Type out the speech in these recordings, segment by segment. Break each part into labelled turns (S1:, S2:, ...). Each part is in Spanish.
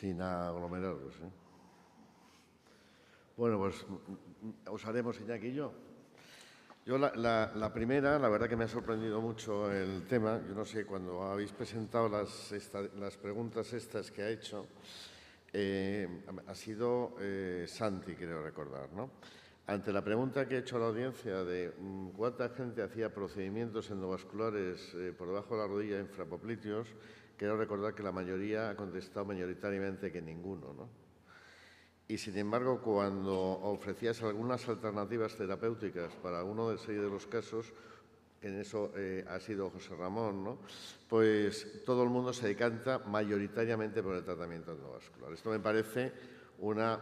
S1: sin aglomerados, ¿eh? Bueno, pues os haremos, Iñaki y yo. Yo la primera, la verdad que me ha sorprendido mucho el tema. Yo no sé, cuando habéis presentado las preguntas estas que ha hecho, ha sido Santi, creo recordar, ¿no? Ante la pregunta que he hecho a la audiencia de cuánta gente hacía procedimientos endovasculares por debajo de la rodilla infrapopliteos, quiero recordar que la mayoría ha contestado mayoritariamente que ninguno, ¿no? Y, sin embargo, cuando ofrecías algunas alternativas terapéuticas para uno de los casos, que en eso ha sido José Ramón, ¿no?, pues todo el mundo se decanta mayoritariamente por el tratamiento endovascular. Esto me parece una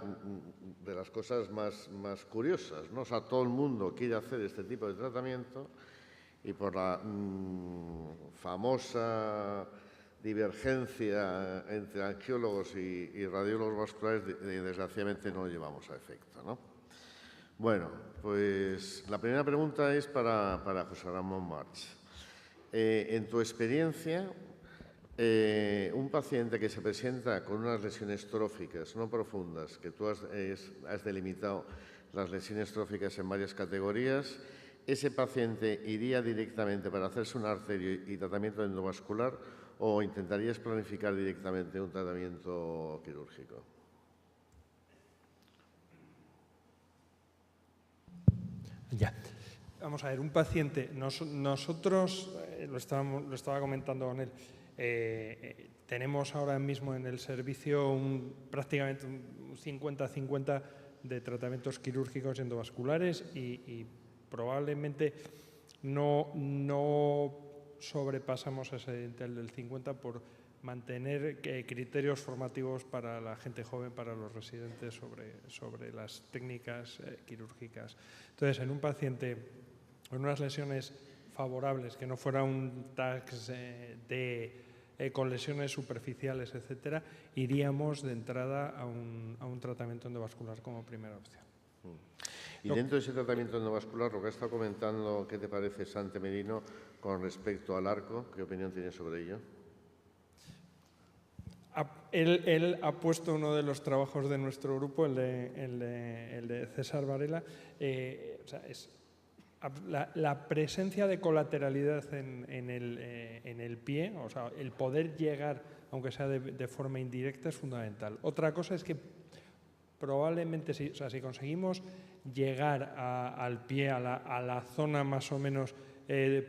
S1: de las cosas más curiosas, ¿no? O sea, todo el mundo quiere hacer este tipo de tratamiento y por la famosa divergencia entre angiólogos y radiólogos vasculares, desgraciadamente no lo llevamos a efecto, ¿no? Bueno, pues la primera pregunta es para José Ramón March. En tu experiencia, un paciente que se presenta con unas lesiones tróficas no profundas, que tú has delimitado las lesiones tróficas en varias categorías, ¿ese paciente iría directamente para hacerse un arterio y tratamiento endovascular o intentarías planificar directamente un tratamiento quirúrgico?
S2: Ya. Vamos a ver, un paciente, nosotros, lo estaba comentando con él, tenemos ahora mismo en el servicio prácticamente un 50-50 de tratamientos quirúrgicos endovasculares y probablemente no sobrepasamos ese intel del 50 por mantener criterios formativos para la gente joven, para los residentes sobre las técnicas quirúrgicas. Entonces, en un paciente con unas lesiones favorables, que no fuera un TAX con lesiones superficiales, etcétera, iríamos de entrada a un tratamiento endovascular como primera opción.
S1: Y dentro de ese tratamiento endovascular, lo que ha estado comentando, ¿qué te parece, Santi Merino, con respecto al arco? ¿Qué opinión tienes sobre ello?
S2: Él ha puesto uno de los trabajos de nuestro grupo, el de César Varela, o sea, la presencia de colateralidad en el pie, o sea, el poder llegar, aunque sea de forma indirecta, es fundamental. Otra cosa es que probablemente, si conseguimos llegar al pie, a la zona más o menos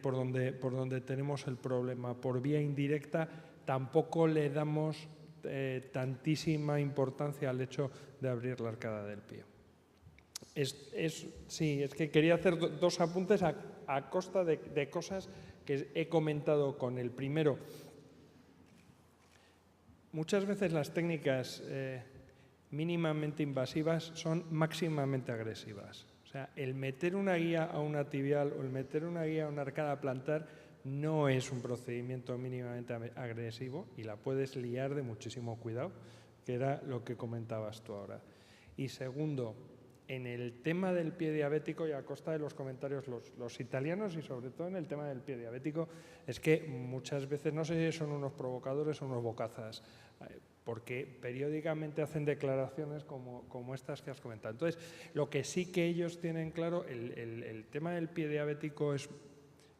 S2: por donde tenemos el problema, por vía indirecta, tampoco le damos tantísima importancia al hecho de abrir la arcada del pie. Sí, es que quería hacer dos apuntes a costa de cosas que he comentado con el primero. Muchas veces las técnicas mínimamente invasivas son máximamente agresivas. O sea, el meter una guía a una tibial o el meter una guía a una arcada plantar no es un procedimiento mínimamente agresivo y la puedes liar de muchísimo cuidado, que era lo que comentabas tú ahora. Y segundo, en el tema del pie diabético, y a costa de los comentarios los italianos y sobre todo en el tema del pie diabético, es que muchas veces, no sé si son unos provocadores o unos bocazas, porque periódicamente hacen declaraciones como estas que has comentado. Entonces, lo que sí que ellos tienen claro, el tema del pie diabético es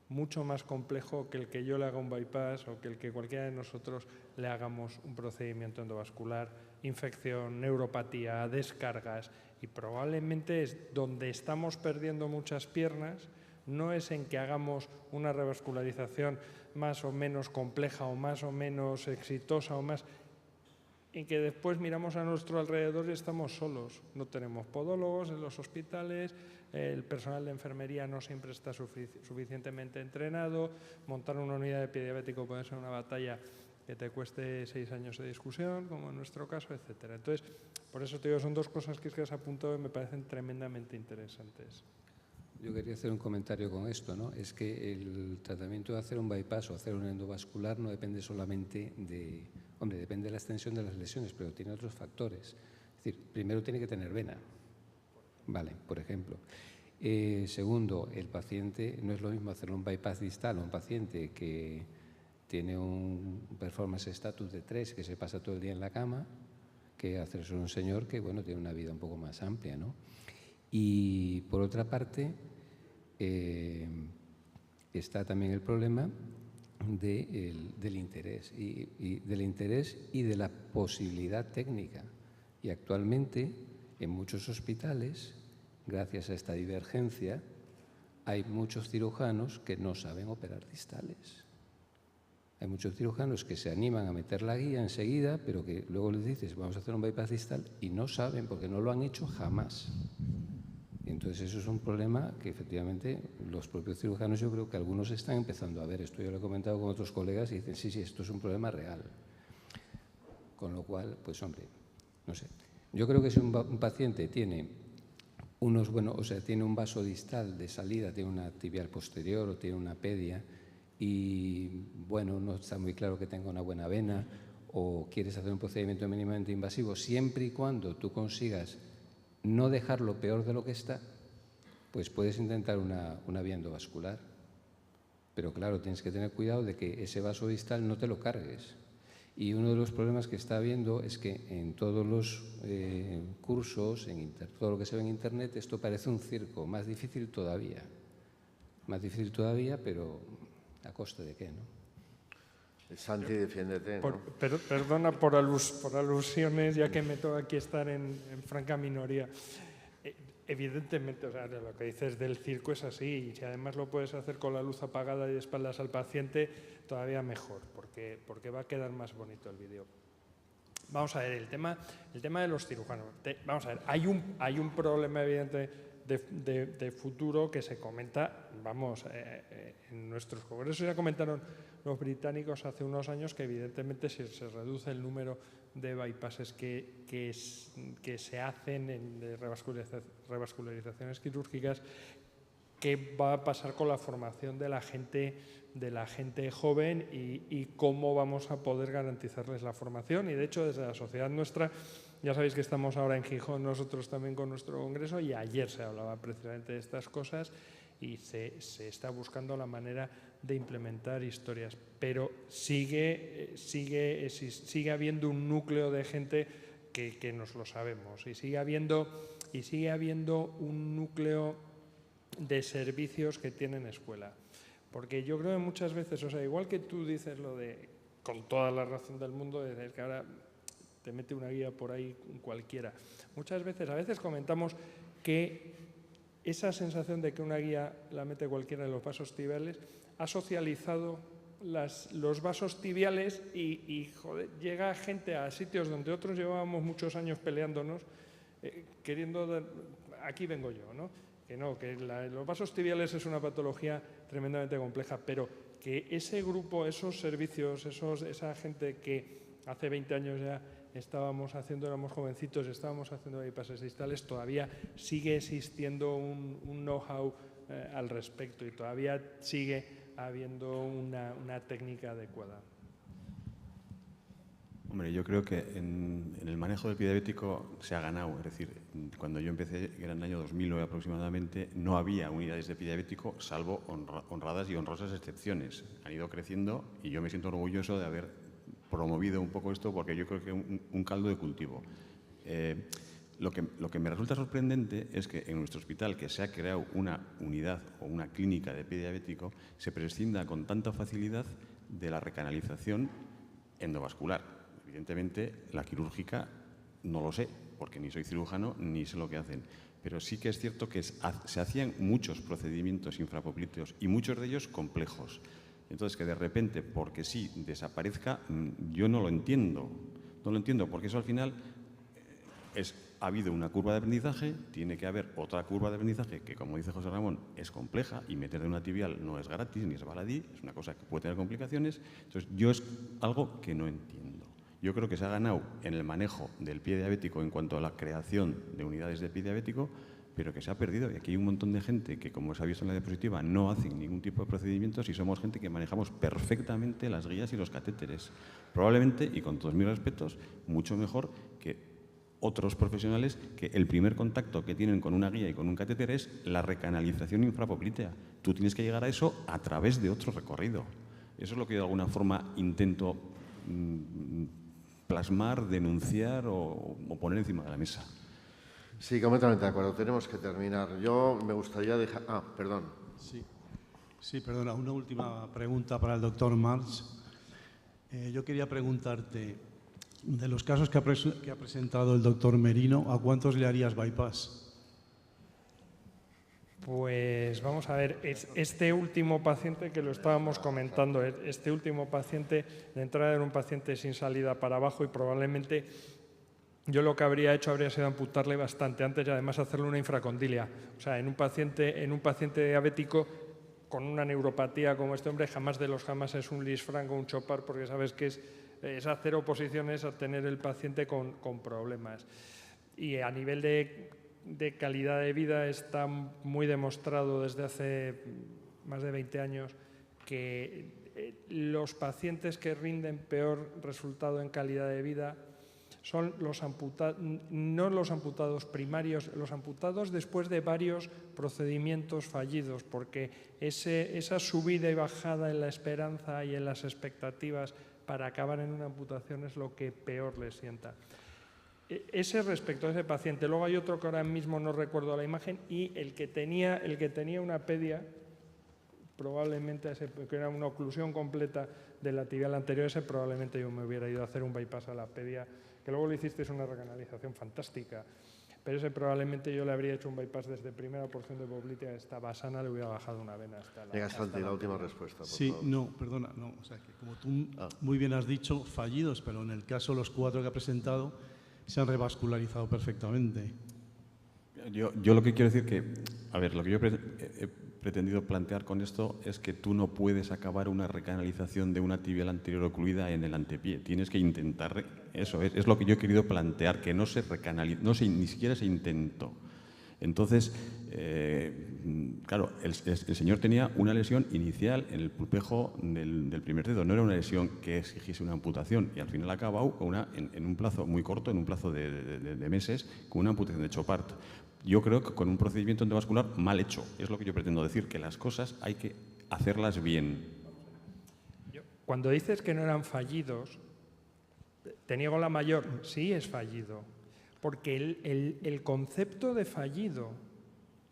S2: mucho más complejo que el que yo le haga un bypass o que el que cualquiera de nosotros le hagamos un procedimiento endovascular, infección, neuropatía, descargas, y probablemente es donde estamos perdiendo muchas piernas, no es en que hagamos una revascularización más o menos compleja o más o menos exitosa o más, en que después miramos a nuestro alrededor y estamos solos. No tenemos podólogos en los hospitales, el personal de enfermería no siempre está suficientemente entrenado, montar una unidad de pie diabético puede ser una batalla que te cueste 6 años de discusión, como en nuestro caso, etcétera. Entonces, por eso te digo, son dos cosas que has apuntado y me parecen tremendamente interesantes.
S3: Yo quería hacer un comentario con esto, ¿no? Es que el tratamiento de hacer un bypass o hacer un endovascular no depende solamente de... Hombre, depende de la extensión de las lesiones, pero tiene otros factores. Es decir, primero tiene que tener vena, vale, por ejemplo. Segundo, el paciente, no es lo mismo hacer un bypass distal a un paciente que tiene un performance status de 3, que se pasa todo el día en la cama, que hacerse un señor que, bueno, tiene una vida un poco más amplia, ¿no? Y por otra parte, está también el problema del interés y del interés y de la posibilidad técnica. Y actualmente, en muchos hospitales, gracias a esta divergencia, hay muchos cirujanos que no saben operar distales. Hay muchos cirujanos que se animan a meter la guía enseguida, pero que luego les dices, vamos a hacer un bypass distal, y no saben porque no lo han hecho jamás. Entonces, eso es un problema que efectivamente los propios cirujanos, yo creo que algunos están empezando a ver. Esto yo lo he comentado con otros colegas y dicen, sí, sí, esto es un problema real. Con lo cual, pues hombre, no sé. Yo creo que si un paciente tiene tiene un vaso distal de salida, tiene una tibial posterior o tiene una pedia y, bueno, no está muy claro que tenga una buena vena o quieres hacer un procedimiento mínimamente invasivo, siempre y cuando tú consigas no dejarlo peor de lo que está, pues puedes intentar una vía endovascular. Pero claro, tienes que tener cuidado de que ese vaso distal no te lo cargues. Y uno de los problemas que está habiendo es que en todos los cursos, todo lo que se ve en Internet, esto parece un circo, más difícil todavía. Más difícil todavía, pero ¿a costa de qué, no?
S1: Santi, defiéndete, ¿no?
S2: Perdona por alusiones, ya que me toca aquí estar en franca minoría. Evidentemente, o sea, lo que dices del circo es así, y si además lo puedes hacer con la luz apagada y de espaldas al paciente, todavía mejor, porque va a quedar más bonito el vídeo. Vamos a ver, el tema de los cirujanos. Vamos a ver, hay un problema evidente de futuro que se comenta, vamos, en nuestros congresos ya comentaron los británicos hace unos años que evidentemente si se reduce el número de bypasses que se hacen de revascularizaciones quirúrgicas, qué va a pasar con la formación de la gente joven y cómo vamos a poder garantizarles la formación. Y de hecho, desde la sociedad nuestra, ya sabéis que estamos ahora en Gijón nosotros también con nuestro congreso, y ayer se hablaba precisamente de estas cosas y se está buscando la manera de implementar historias, pero sigue habiendo un núcleo de gente que nos lo sabemos, y sigue habiendo un núcleo de servicios que tienen escuela. Porque yo creo que muchas veces, o sea, igual que tú dices lo de, con toda la razón del mundo, de que ahora te mete una guía por ahí cualquiera. Muchas veces, a veces comentamos que esa sensación de que una guía la mete cualquiera de los vasos tibiales ha socializado los vasos tibiales y joder, llega gente a sitios donde otros llevábamos muchos años peleándonos, queriendo, aquí vengo yo, ¿no? Que los vasos tibiales es una patología tremendamente compleja, pero que ese grupo, esos servicios, esa gente que hace 20 años ya éramos jovencitos, estábamos haciendo bypasses distales, todavía sigue existiendo un know-how al respecto y todavía sigue habiendo una técnica adecuada.
S4: Hombre, yo creo que en el manejo del pie diabético se ha ganado. Es decir, cuando yo empecé, que era en el año 2009 aproximadamente, no había unidades de pie diabético, salvo honradas y honrosas excepciones. Han ido creciendo y yo me siento orgulloso de haber promovido un poco esto porque yo creo que es un caldo de cultivo. Lo que me resulta sorprendente es que en nuestro hospital, que se ha creado una unidad o una clínica de pie diabético, se prescinda con tanta facilidad de la recanalización endovascular. Evidentemente, la quirúrgica no lo sé, porque ni soy cirujano ni sé lo que hacen. Pero sí que es cierto que se hacían muchos procedimientos infrapoplíteos y muchos de ellos complejos. Entonces, que de repente, porque sí, desaparezca, yo no lo entiendo. No lo entiendo, porque eso al final ha habido una curva de aprendizaje, tiene que haber otra curva de aprendizaje que, como dice José Ramón, es compleja y meter de una tibial no es gratis ni es baladí, es una cosa que puede tener complicaciones. Entonces, yo es algo que no entiendo. Yo creo que se ha ganado en el manejo del pie diabético en cuanto a la creación de unidades de pie diabético, pero que se ha perdido. Y aquí hay un montón de gente que, como se ha visto en la diapositiva, no hacen ningún tipo de procedimientos y somos gente que manejamos perfectamente las guías y los catéteres. Probablemente, y con todos mis respetos, mucho mejor que otros profesionales que el primer contacto que tienen con una guía y con un catéter es la recanalización infrapoplítea. Tú tienes que llegar a eso a través de otro recorrido. Eso es lo que yo de alguna forma intento plasmar, denunciar o poner encima de la mesa.
S1: Sí, completamente de acuerdo. Tenemos que terminar. Yo me gustaría dejar... perdón.
S5: Sí, perdona. Una última pregunta para el doctor March. Yo quería preguntarte, de los casos que ha presentado el doctor Merino, ¿a cuántos le harías bypass?
S2: Pues vamos a ver, este último paciente que lo estábamos comentando, este último paciente, de entrada era un paciente sin salida para abajo y probablemente yo lo que habría hecho habría sido amputarle bastante antes y además hacerle una infracondilia. O sea, en un paciente diabético con una neuropatía como este hombre, jamás de los jamás es un Lisfranc o un Chopard, porque sabes que es hacer oposiciones a tener el paciente con problemas. Y a nivel de calidad de vida está muy demostrado desde hace más de 20 años que los pacientes que rinden peor resultado en calidad de vida son no los amputados primarios, los amputados después de varios procedimientos fallidos, porque esa subida y bajada en la esperanza y en las expectativas para acabar en una amputación es lo que peor les sienta. Ese respecto a ese paciente. Luego hay otro que ahora mismo no recuerdo la imagen y el que tenía una pedia, probablemente que era una oclusión completa de la tibial anterior, ese probablemente yo me hubiera ido a hacer un bypass a la pedia, que luego le hicisteis una recanalización fantástica, pero ese probablemente yo le habría hecho un bypass desde primera porción de poplitea, estaba sana, le hubiera bajado una vena hasta la...
S1: Venga, Santi, la última respuesta, por favor.
S5: No, perdona, no. O sea, que como tú muy bien has dicho, fallidos, pero en el caso los 4 que ha presentado se han revascularizado perfectamente.
S4: Yo lo que quiero decir que, a ver, lo que yo he pretendido plantear con esto es que tú no puedes acabar una recanalización de una tibial anterior ocluida en el antepié. Tienes que intentar, eso es lo que yo he querido plantear, que no se recanaliza, ni siquiera se intentó. Entonces, claro, el señor tenía una lesión inicial en el pulpejo del primer dedo, no era una lesión que exigiese una amputación y al final ha acabado en un plazo muy corto, en un plazo de meses, con una amputación de Chopard. Yo creo que con un procedimiento endovascular mal hecho, es lo que yo pretendo decir, que las cosas hay que hacerlas bien.
S2: Cuando dices que no eran fallidos, te niego la mayor, sí es fallido. Porque el concepto de fallido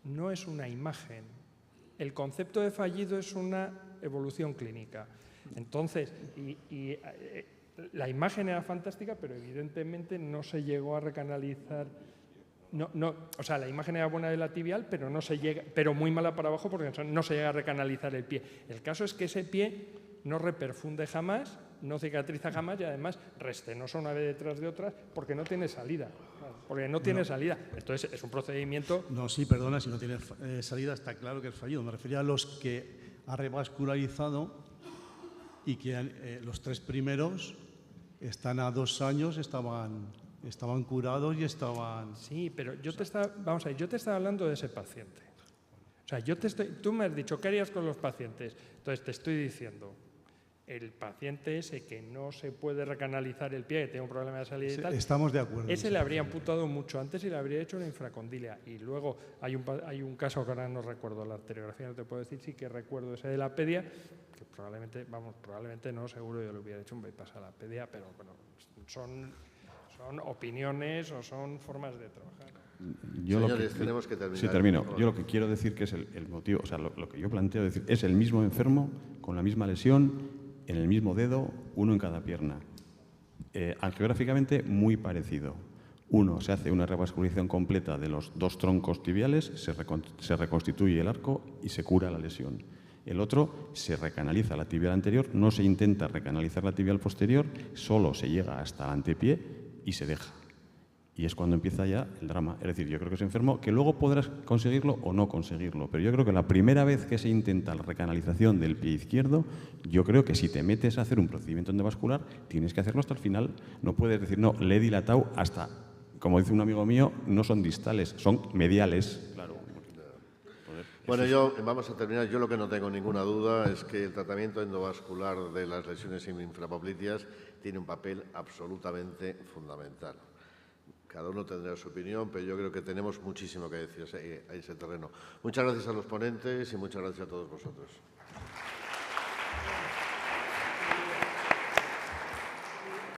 S2: no es una imagen. El concepto de fallido es una evolución clínica. Entonces, la imagen era fantástica, pero evidentemente no se llegó a recanalizar. O sea, la imagen era buena de la tibial, pero muy mala para abajo porque no se llega a recanalizar el pie. El caso es que ese pie no reperfunde jamás, no cicatriza jamás y además restenosa una vez detrás de otra porque no tiene salida. Entonces es un procedimiento...
S5: No, sí, perdona, si no tiene salida está claro que es fallido. Me refería a los que ha revascularizado y que los 3 primeros están a 2 años, estaban curados y estaban...
S2: Sí, pero yo te estaba hablando de ese paciente. O sea, tú me has dicho, ¿qué harías con los pacientes? Entonces te estoy diciendo... El paciente ese que no se puede recanalizar el pie, que tiene un problema de salida y tal,
S5: estamos de acuerdo.
S2: Ese le habría amputado mucho antes y le habría hecho una infracondilia. Y luego hay un caso que ahora no recuerdo la arteriografía, no te puedo decir, sí que recuerdo ese de la pedia, que probablemente no, seguro yo le hubiera hecho un bypass a la pedia, pero bueno, son opiniones o son formas de trabajar.
S1: Señores, tenemos que terminar.
S4: Sí, termino. Yo lo que quiero decir que es el motivo, o sea, lo que yo planteo decir, es el mismo enfermo con la misma lesión, en el mismo dedo, uno en cada pierna. Angiográficamente muy parecido. Uno se hace una revascularización completa de los 2 troncos tibiales, se reconstituye el arco y se cura la lesión. El otro se recanaliza la tibial anterior, no se intenta recanalizar la tibial posterior, solo se llega hasta el antepié y se deja. Y es cuando empieza ya el drama. Es decir, yo creo que es enfermo, que luego podrás conseguirlo o no conseguirlo. Pero yo creo que la primera vez que se intenta la recanalización del pie izquierdo, yo creo que si te metes a hacer un procedimiento endovascular, tienes que hacerlo hasta el final. No puedes decir, no, le he dilatado hasta, como dice un amigo mío, no son distales, son mediales. Claro.
S1: Bueno, vamos a terminar. Yo lo que no tengo ninguna duda es que el tratamiento endovascular de las lesiones infrapopliteas tiene un papel absolutamente fundamental. Cada uno tendrá su opinión, pero yo creo que tenemos muchísimo que decir a ese terreno. Muchas gracias a los ponentes y muchas gracias a todos vosotros.